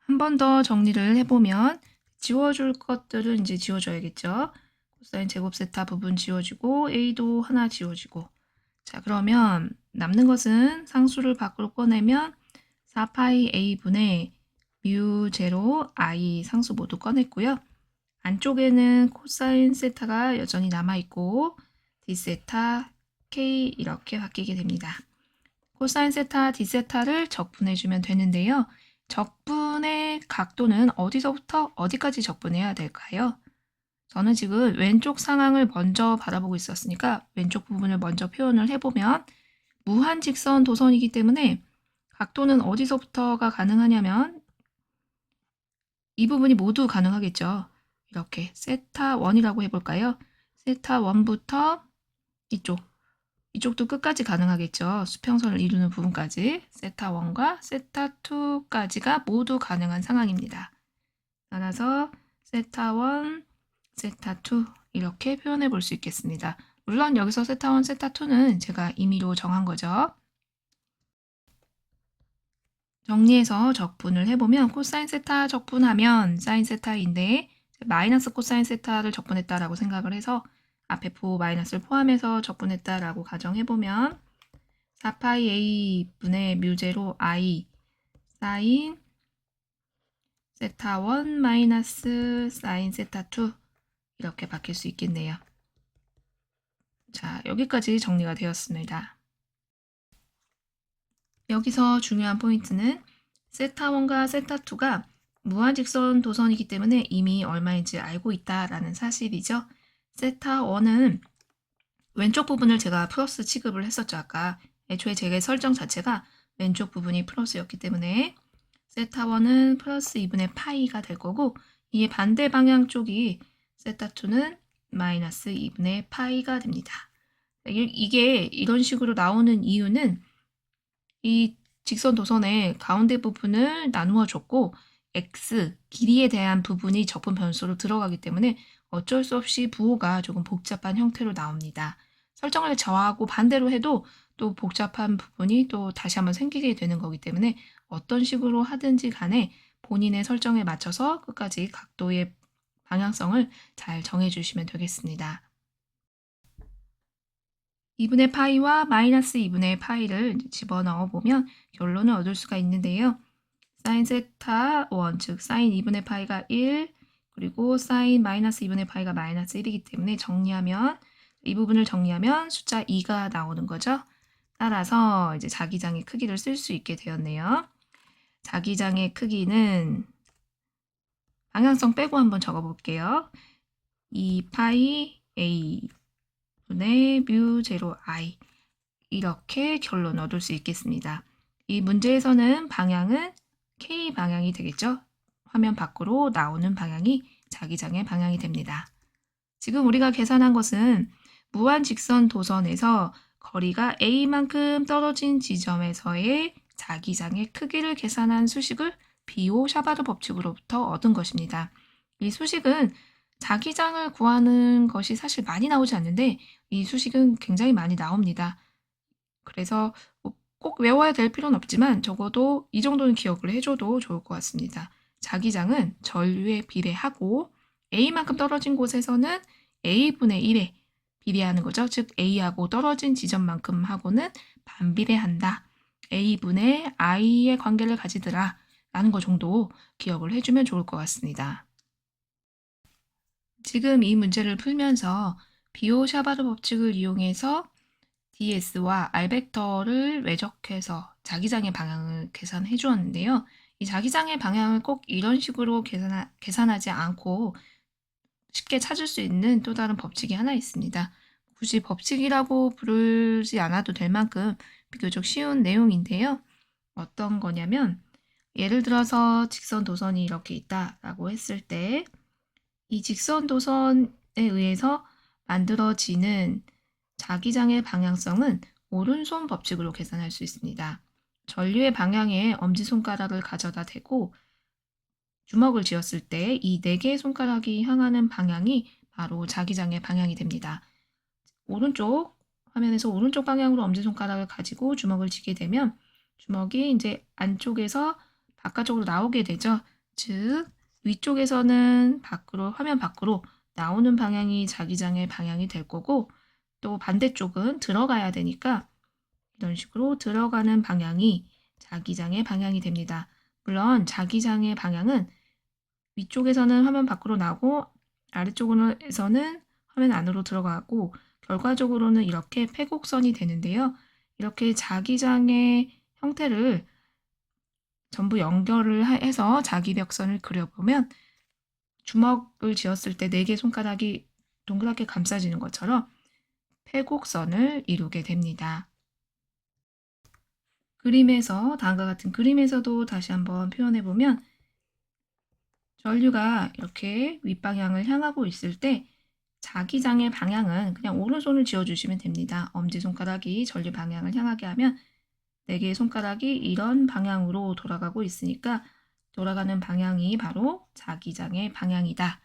한 번 더 정리를 해보면 지워줄 것들은 이제 지워줘야겠죠. 코사인 제곱 세타 부분 지워지고 a도 하나 지워지고, 자 그러면 남는 것은 상수를 밖으로 꺼내면 4파이 a분의 뮤 제로 i 상수 모두 꺼냈고요. 안쪽에는 코사인 세타가 여전히 남아있고 d세타 k 이렇게 바뀌게 됩니다. 코사인 세타 d세타를 적분해주면 되는데요. 적분의 각도는 어디서부터 어디까지 적분해야 될까요? 저는 지금 왼쪽 상황을 먼저 바라보고 있었으니까 왼쪽 부분을 먼저 표현을 해보면 무한직선 도선이기 때문에 각도는 어디서부터가 가능하냐면 이 부분이 모두 가능하겠죠. 이렇게 세타 1이라고 해볼까요? 세타 1부터 이쪽도 끝까지 가능하겠죠. 수평선을 이루는 부분까지 세타 1과 세타 2까지가 모두 가능한 상황입니다. 따라서 세타 1, 세타 2 이렇게 표현해 볼 수 있겠습니다. 물론 여기서 세타 1, 세타 2는 제가 임의로 정한 거죠. 정리해서 적분을 해보면 코사인 세타 적분하면 사인 세타인데 마이너스 코사인 세타를 적분했다라고 생각을 해서 앞에 부 마이너스를 포함해서 적분했다라고 가정해보면 4파이 a분의 뮤제로 i 사인 세타 1 마이너스 사인 세타 2 이렇게 바뀔 수 있겠네요. 자, 여기까지 정리가 되었습니다. 여기서 중요한 포인트는 세타 1과 세타 2가 무한직선 도선이기 때문에 이미 얼마인지 알고 있다라는 사실이죠. 세타 1은 왼쪽 부분을 제가 플러스 취급을 했었죠. 아까 애초에 제 설정 자체가 왼쪽 부분이 플러스였기 때문에 세타 1은 플러스 2분의 파이가 될 거고 이에 반대 방향 쪽이 세타 2는 마이너스 2분의 파이가 됩니다. 이게 이런 식으로 나오는 이유는 이 직선 도선의 가운데 부분을 나누어 줬고 x 길이에 대한 부분이 적분 변수로 들어가기 때문에 어쩔 수 없이 부호가 조금 복잡한 형태로 나옵니다. 설정을 저하고 반대로 해도 또 복잡한 부분이 또 다시 한번 생기게 되는 거기 때문에 어떤 식으로 하든지 간에 본인의 설정에 맞춰서 끝까지 각도의 방향성을 잘 정해주시면 되겠습니다. 2분의 파이와 마이너스 2분의 파이를 집어넣어 보면 결론을 얻을 수가 있는데요. 사인 세타 1, 즉 사인 2분의 파이가 1, 그리고 사인 마이너스 2분의 파이가 마이너스 1이기 때문에 정리하면 이 부분을 정리하면 숫자 2가 나오는 거죠. 따라서 이제 자기장의 크기를 쓸 수 있게 되었네요. 자기장의 크기는 방향성 빼고 한번 적어볼게요. 2파이 a 분의 뮤 제로 i 이렇게 결론 얻을 수 있겠습니다. 이 문제에서는 방향은 k 방향이 되겠죠. 화면 밖으로 나오는 방향이 자기장의 방향이 됩니다. 지금 우리가 계산한 것은 무한직선 도선에서 거리가 a만큼 떨어진 지점에서의 자기장의 크기를 계산한 수식을 비오-샤바르 법칙으로부터 얻은 것입니다. 이 수식은 자기장을 구하는 것이 사실 많이 나오지 않는데 이 수식은 굉장히 많이 나옵니다. 그래서 꼭 외워야 될 필요는 없지만 적어도 이 정도는 기억을 해줘도 좋을 것 같습니다. 자기장은 전류에 비례하고 A만큼 떨어진 곳에서는 A분의 1에 비례하는 거죠. 즉 A하고 떨어진 지점만큼 하고는 반비례한다. A분의 I의 관계를 가지더라 라는 거 정도 기억을 해주면 좋을 것 같습니다. 지금 이 문제를 풀면서 비오-샤바르 법칙을 이용해서 ds와 r벡터를 외적해서 자기장의 방향을 계산해 주었는데요. 이 자기장의 방향을 꼭 이런 식으로 계산하지 않고 쉽게 찾을 수 있는 또 다른 법칙이 하나 있습니다. 굳이 법칙이라고 부르지 않아도 될 만큼 비교적 쉬운 내용인데요. 어떤 거냐면 예를 들어서 직선 도선이 이렇게 있다라고 했을 때 이 직선 도선에 의해서 만들어지는 자기장의 방향성은 오른손 법칙으로 계산할 수 있습니다. 전류의 방향에 엄지손가락을 가져다 대고 주먹을 쥐었을 때 이 4개의 손가락이 향하는 방향이 바로 자기장의 방향이 됩니다. 오른쪽 화면에서 오른쪽 방향으로 엄지손가락을 가지고 주먹을 쥐게 되면 주먹이 이제 안쪽에서 바깥쪽으로 나오게 되죠. 즉, 위쪽에서는 밖으로, 화면 밖으로 나오는 방향이 자기장의 방향이 될 거고, 또 반대쪽은 들어가야 되니까 이런 식으로 들어가는 방향이 자기장의 방향이 됩니다. 물론 자기장의 방향은 위쪽에서는 화면 밖으로 나오고 아래쪽에서는 화면 안으로 들어가고 결과적으로는 이렇게 패곡선이 되는데요. 이렇게 자기장의 형태를 전부 연결을 해서 자기벽선을 그려보면 주먹을 쥐었을 때 4개 손가락이 동그랗게 감싸지는 것처럼 패곡선을 이루게 됩니다. 그림에서 다음과 같은 그림에서도 다시 한번 표현해 보면 전류가 이렇게 윗방향을 향하고 있을 때 자기장의 방향은 그냥 오른손을 쥐어주시면 됩니다. 엄지손가락이 전류 방향을 향하게 하면 4개의 손가락이 이런 방향으로 돌아가고 있으니까 돌아가는 방향이 바로 자기장의 방향이다.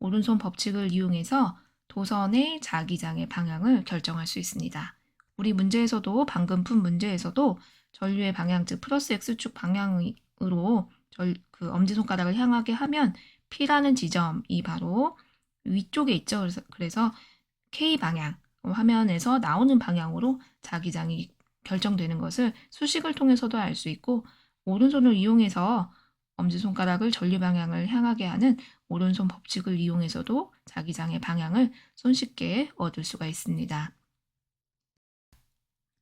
오른손 법칙을 이용해서 도선의 자기장의 방향을 결정할 수 있습니다. 우리 문제에서도 방금 푼 문제에서도 전류의 방향, 즉 플러스 X축 방향으로 그 엄지손가락을 향하게 하면 P라는 지점이 바로 위쪽에 있죠. 그래서 K 방향, 화면에서 나오는 방향으로 자기장이 결정되는 것을 수식을 통해서도 알 수 있고 오른손을 이용해서 엄지손가락을 전류 방향을 향하게 하는 오른손 법칙을 이용해서도 자기장의 방향을 손쉽게 얻을 수가 있습니다.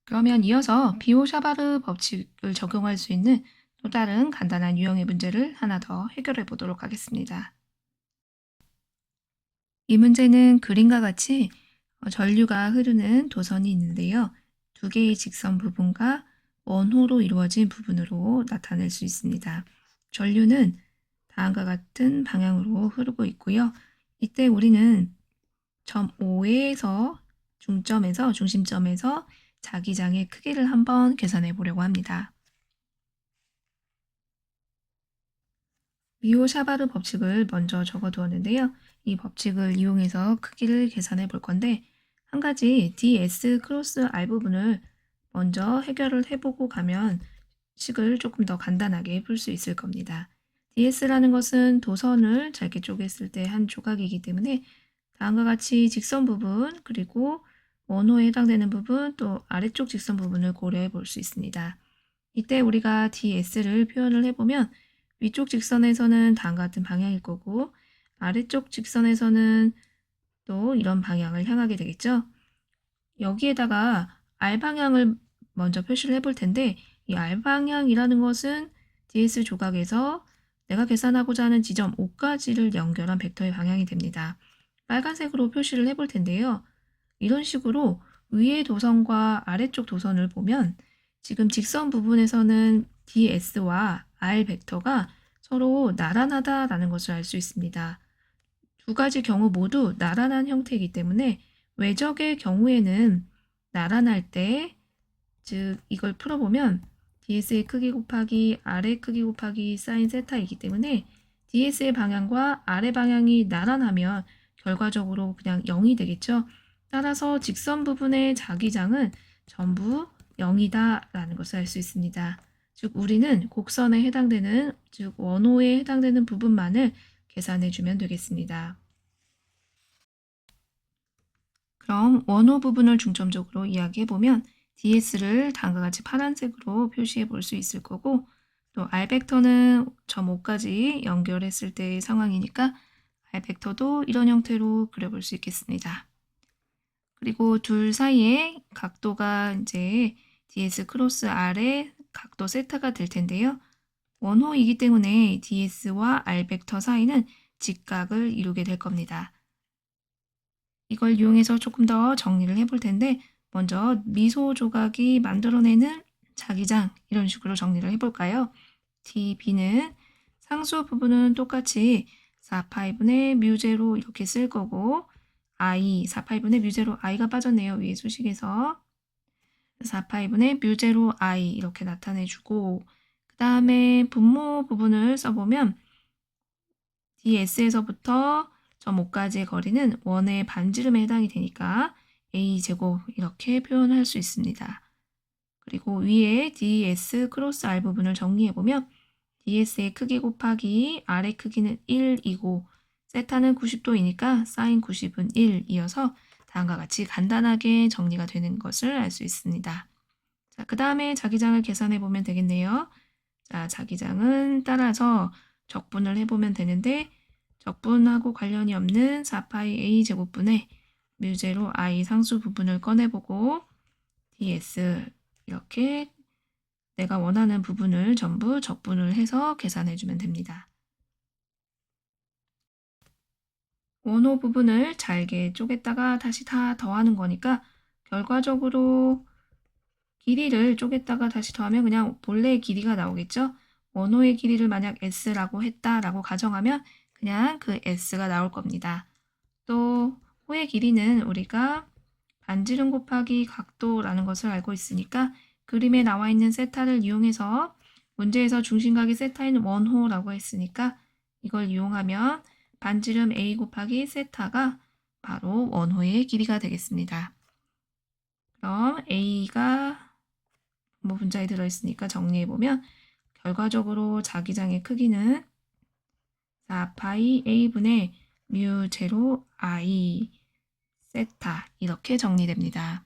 그러면 이어서 비오-샤바르 법칙을 적용할 수 있는 또 다른 간단한 유형의 문제를 하나 더 해결해 보도록 하겠습니다. 이 문제는 그림과 같이 전류가 흐르는 도선이 있는데요. 2개의 직선 부분과 원호로 이루어진 부분으로 나타낼 수 있습니다. 전류는 다음과 같은 방향으로 흐르고 있고요. 이때 우리는 점 O에서 중심점에서 자기장의 크기를 한번 계산해 보려고 합니다. 비오-샤바르 법칙을 먼저 적어두었는데요. 이 법칙을 이용해서 크기를 계산해 볼 건데 한 가지 ds 크로스 r 부분을 먼저 해결을 해보고 가면 식을 조금 더 간단하게 풀 수 있을 겁니다. ds라는 것은 도선을 잘게 쪼갰을 때 한 조각이기 때문에 다음과 같이 직선 부분 그리고 원호에 해당되는 부분 또 아래쪽 직선 부분을 고려해 볼 수 있습니다. 이때 우리가 ds를 표현을 해보면 위쪽 직선에서는 다음과 같은 방향일 거고 아래쪽 직선에서는 또 이런 방향을 향하게 되겠죠. 여기에다가 R방향을 먼저 표시를 해볼 텐데 이 R방향이라는 것은 ds 조각에서 내가 계산하고자 하는 지점 O까지를 연결한 벡터의 방향이 됩니다. 빨간색으로 표시를 해볼 텐데요. 이런 식으로 위의 도선과 아래쪽 도선을 보면 지금 직선 부분에서는 ds와 r 벡터가 서로 나란하다라는 것을 알 수 있습니다. 2가지 경우 모두 나란한 형태이기 때문에 외적의 경우에는 나란할 때, 즉 이걸 풀어보면 ds의 크기 곱하기 r의 크기 곱하기 사인 세타이기 때문에 ds의 방향과 r의 방향이 나란하면 결과적으로 그냥 0이 되겠죠. 따라서 직선 부분의 자기장은 전부 0이다라는 것을 알 수 있습니다. 즉 우리는 곡선에 해당되는, 즉 원호에 해당되는 부분만을 계산해 주면 되겠습니다. 그럼 원호 부분을 중점적으로 이야기해 보면 ds를 다음과 같이 파란색으로 표시해 볼 수 있을 거고 또 r벡터는 점 O까지 연결했을 때의 상황이니까 r벡터도 이런 형태로 그려볼 수 있겠습니다. 그리고 둘 사이에 각도가 이제 ds 크로스 r의 각도 세타가 될 텐데요. 원호이기 때문에 ds와 r벡터 사이는 직각을 이루게 될 겁니다. 이걸 이용해서 조금 더 정리를 해볼 텐데 먼저 미소 조각이 만들어내는 자기장 이런 식으로 정리를 해볼까요? db는 상수 부분은 똑같이 4파이분의 뮤제로 이렇게 쓸 거고 i 4파이분의 뮤제로 i가 빠졌네요. 위에 수식에서 4파이분의 뮤제로 i 이렇게 나타내주고 그 다음에 분모 부분을 써보면 ds에서부터 점 O까지의 거리는 원의 반지름에 해당이 되니까 a제곱 이렇게 표현할 수 있습니다. 그리고 위에 ds 크로스 r 부분을 정리해보면 ds의 크기 곱하기 r의 크기는 1이고 세타는 90도이니까 사인 90은 1이어서 다음과 같이 간단하게 정리가 되는 것을 알 수 있습니다. 자, 그 다음에 자기장을 계산해 보면 되겠네요. 자, 자기장은 따라서 적분을 해보면 되는데 적분하고 관련이 없는 4파이 a 제곱분의 뮤제로 i 상수 부분을 꺼내보고 ds 이렇게 내가 원하는 부분을 전부 적분을 해서 계산해주면 됩니다. 원호 부분을 잘게 쪼갰다가 다시 다 더하는 거니까 결과적으로 길이를 쪼갰다가 다시 더하면 그냥 본래의 길이가 나오겠죠? 원호의 길이를 만약 s라고 했다라고 가정하면 그냥 그 s가 나올 겁니다. 또 호의 길이는 우리가 반지름 곱하기 각도라는 것을 알고 있으니까 그림에 나와 있는 세타를 이용해서 문제에서 중심각이 세타인 원호라고 했으니까 이걸 이용하면 반지름 a 곱하기 세타가 바로 원호의 길이가 되겠습니다. 그럼 a가 뭐 분자에 들어있으니까 정리해보면 결과적으로 자기장의 크기는 4파이 a분의 뮤 제로 i 세타 이렇게 정리됩니다.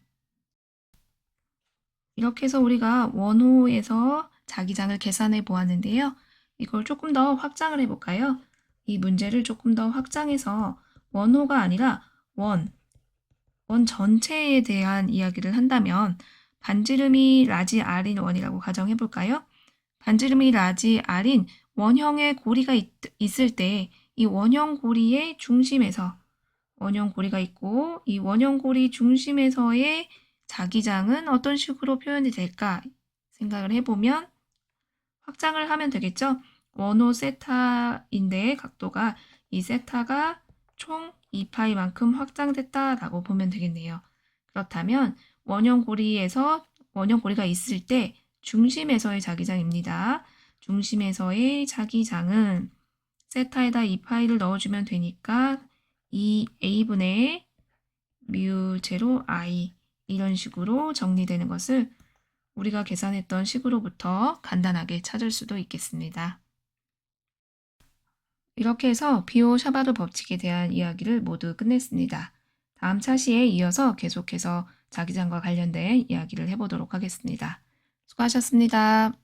이렇게 해서 우리가 원호에서 자기장을 계산해 보았는데요. 이걸 조금 더 확장을 해볼까요? 이 문제를 조금 더 확장해서 원호가 아니라 원 전체에 대한 이야기를 한다면 반지름이 라지 r인 원이라고 가정해 볼까요? 반지름이 라지 r인 원형의 고리가 있을 때 이 원형 고리의 중심에서 원형 고리가 있고 이 원형 고리 중심에서의 자기장은 어떤 식으로 표현이 될까 생각을 해보면 확장을 하면 되겠죠. 원호 세타인데 각도가 이 세타가 총 2파이만큼 확장됐다라고 보면 되겠네요. 그렇다면 원형 고리가 있을 때 중심에서의 자기장입니다. 중심에서의 자기장은 세타에다 2파이를 넣어주면 되니까 2a분의 뮤 제로 i 이런 식으로 정리되는 것을 우리가 계산했던 식으로부터 간단하게 찾을 수도 있겠습니다. 이렇게 해서 비오-샤바르 법칙에 대한 이야기를 모두 끝냈습니다. 다음 차시에 이어서 계속해서 자기장과 관련된 이야기를 해보도록 하겠습니다. 수고하셨습니다.